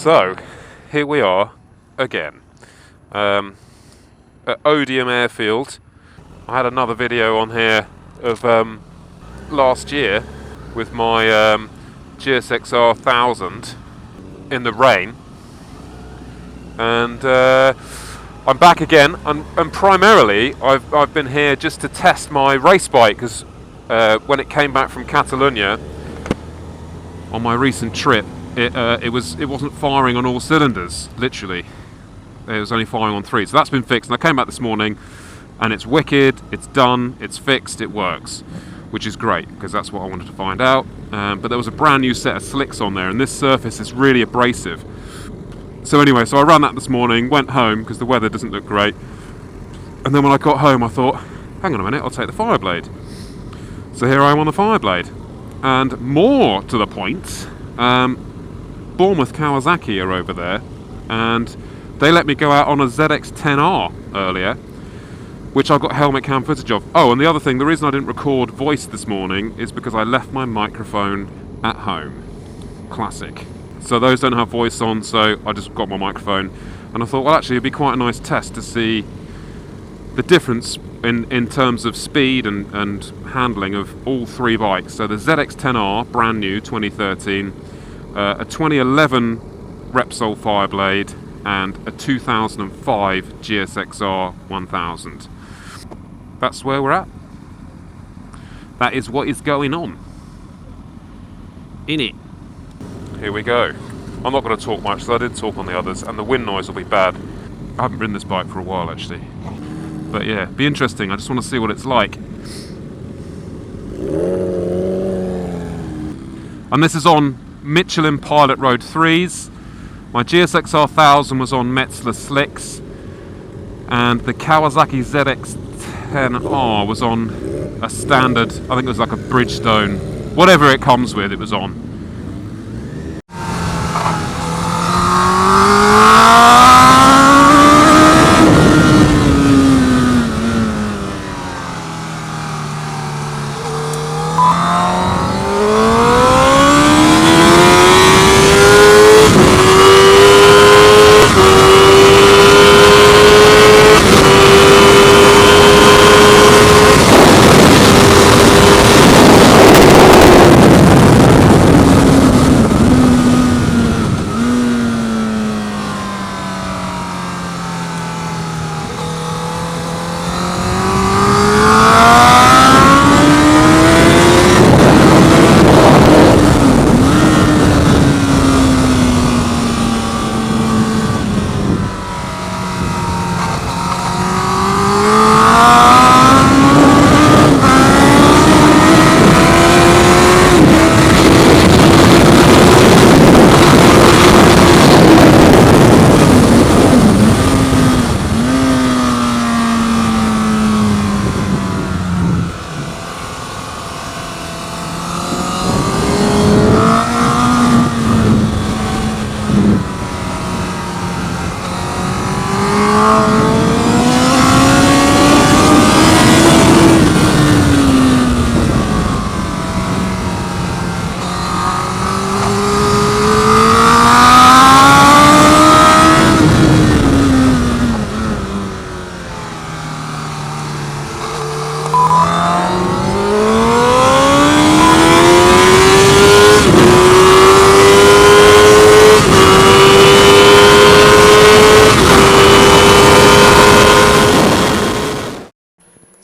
So, here we are again at Odiham Airfield. I had another video on here of last year with my Gsxr 1000 in the rain, and I'm back again, and primarily I've been here just to test my race bike, because when it came back from Catalonia on my recent trip, it wasn't firing on all cylinders. Literally, it was only firing on 3. So that's been fixed, and I came back this morning, and it's wicked. It's done. It's fixed. It works, which is great, because that's what I wanted to find out. But there was a brand new set of slicks on there, and this surface is really abrasive. So anyway, so I ran that this morning, went home because the weather doesn't look great, and then when I got home I thought, hang on a minute, I'll take the Fireblade. So here I am on the Fireblade, and more to the point, Bournemouth Kawasaki are over there, and they let me go out on a ZX10r earlier, which I've got helmet cam footage of. Oh, and the other thing, the reason I didn't record voice this morning is because I left my microphone at home. Classic. So those don't have voice on, so I just got my microphone, and I thought, well, actually it'd be quite a nice test to see the difference in terms of speed and handling of all three bikes. So the ZX10r, brand new, 2013, a 2011 Repsol Fireblade, and a 2005 Gsxr 1000. That's where we're at. That is what is going on in it. Here we go. I'm not going to talk much, so I did talk on the others, and the wind noise will be bad. I haven't ridden this bike for a while, actually. But yeah, be interesting. I just want to see what it's like. And this is on Michelin Pilot Road 3s. My Gsxr 1000 was on Metzler slicks, and the Kawasaki ZX10r was on a standard, I think it was like a Bridgestone, whatever it comes with, it was on.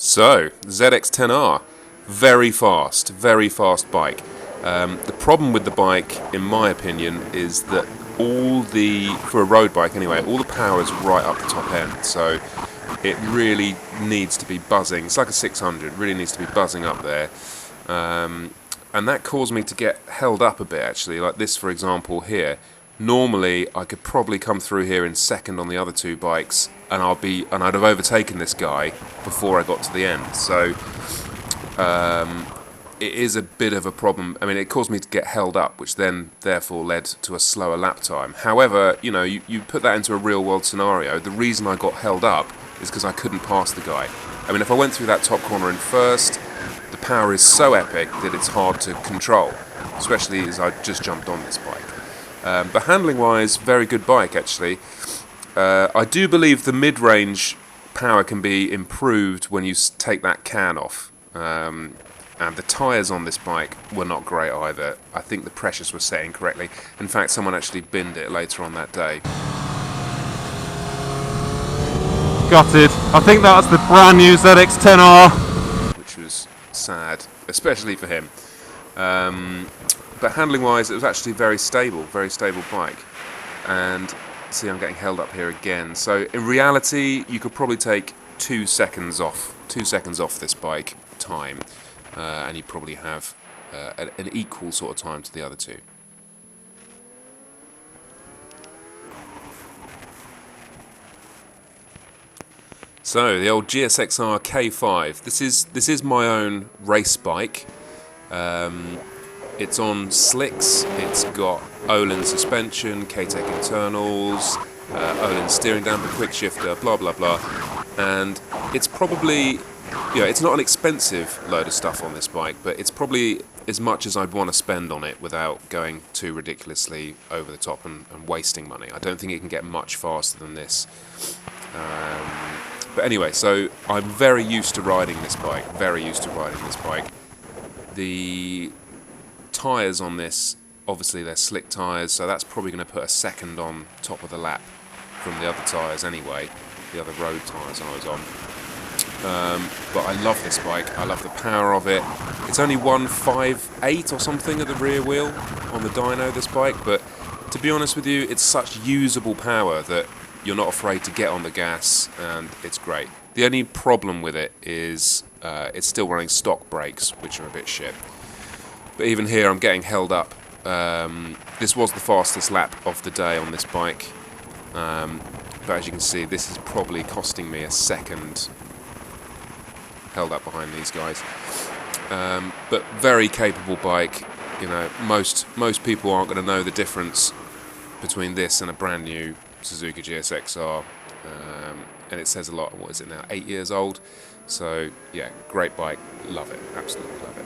So, ZX10r, very fast bike. The problem with the bike, in my opinion, is that for a road bike anyway, all the power is right up the top end, so it really needs to be buzzing. It's like a 600, it really needs to be buzzing up there. And that caused me to get held up a bit, actually, like this, for example, here. Normally, I could probably come through here in second on the other two bikes, and I'd have overtaken this guy before I got to the end. So it is a bit of a problem. I mean, it caused me to get held up, which then therefore led to a slower lap time. However, you know, you put that into a real-world scenario. The reason I got held up is because I couldn't pass the guy. I mean, if I went through that top corner in first, the power is so epic that it's hard to control, especially as I just jumped on this bike. But handling-wise, very good bike actually. I do believe the mid-range power can be improved when you take that can off. And the tyres on this bike were not great either. I think the pressures were set incorrectly. In fact, someone actually binned it later on that day. Gutted. I think that's the brand new ZX10r. Which was sad, especially for him. But handling-wise, it was actually very stable bike. And see, I'm getting held up here again. So in reality, you could probably take 2 seconds off this bike time. And you probably have an equal sort of time to the other two. So the old Gsxr K5. This is my own race bike. It's on slicks. It's got Olin suspension, K-Tech internals, Olin steering damper, quick shifter, blah blah blah, and it's probably. Yeah, it's not an expensive load of stuff on this bike, but it's probably as much as I'd want to spend on it without going too ridiculously over the top and wasting money. I don't think it can get much faster than this. But anyway, so I'm very used to riding this bike, The tyres on this, obviously they're slick tyres, so that's probably going to put a second on top of the lap from the other tyres anyway, the other road tyres I was on. But I love this bike, I love the power of it. It's only 158 or something at the rear wheel on the dyno, this bike, but to be honest with you, it's such usable power that you're not afraid to get on the gas, and it's great. The only problem with it is it's still running stock brakes, which are a bit shit. But even here I'm getting held up. This was the fastest lap of the day on this bike, but as you can see, this is probably costing me a second held up behind these guys. But very capable bike. You know, most people aren't going to know the difference between this and a brand new Suzuki Gsxr, and it says a lot. What is it now? 8 years old. So yeah, great bike. Love it. Absolutely love it.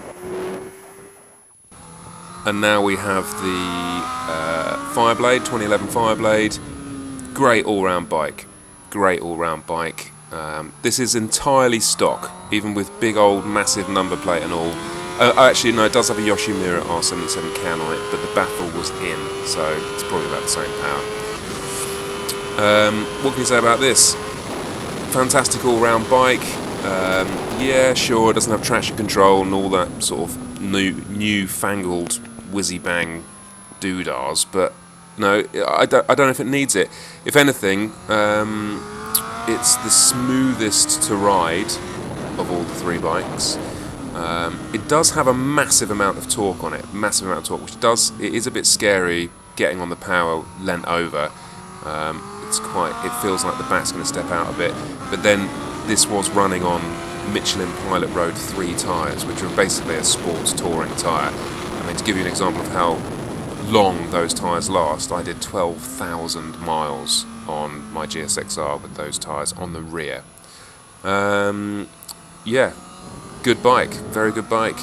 And now we have the Fireblade, 2011 Fireblade. Great all-round bike. This is entirely stock, even with big old massive number plate and all. Actually, no, it does have a Yoshimura R77 can on it, but the baffle was in, so it's probably about the same power. What can you say about this? Fantastic all-round bike. Yeah, sure, it doesn't have traction control and all that sort of new-fangled whizzy-bang doodahs, but no, I don't know if it needs it. If anything, it's the smoothest to ride of all the three bikes. It does have a massive amount of torque on it, which it is a bit scary getting on the power lent over. It feels like the back's going to step out a bit, but then this was running on Michelin Pilot Road 3 tyres, which are basically a sports touring tyre. I mean, to give you an example of how long those tyres last, I did 12,000 miles on my Gsxr with those tyres on the rear. Yeah, good bike, very good bike.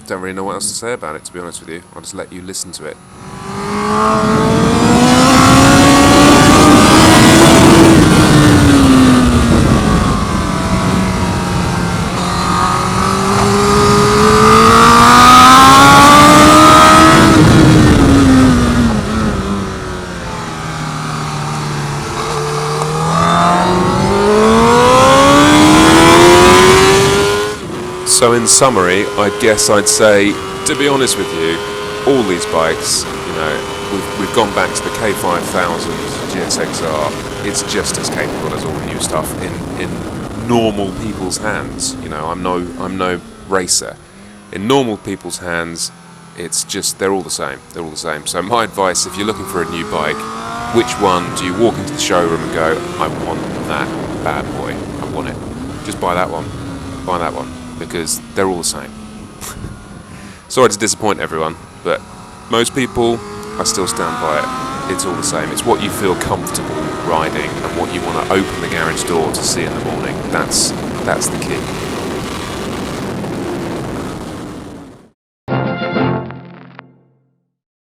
Don't really know what else to say about it, to be honest with you. I'll just let you listen to it. So in summary, I guess I'd say, to be honest with you, all these bikes, you know, we've gone back to the K5000 Gsxr. It's just as capable as all the new stuff in normal people's hands. You know, I'm no racer. In normal people's hands, it's just they're all the same. So my advice, if you're looking for a new bike, which one do you walk into the showroom and go, I want that bad boy. I want it. Just buy that one. Buy that one. Because they're all the same. Sorry to disappoint everyone, but most people, I still stand by it. It's all the same. It's what you feel comfortable riding and what you want to open the garage door to see in the morning. That's the key.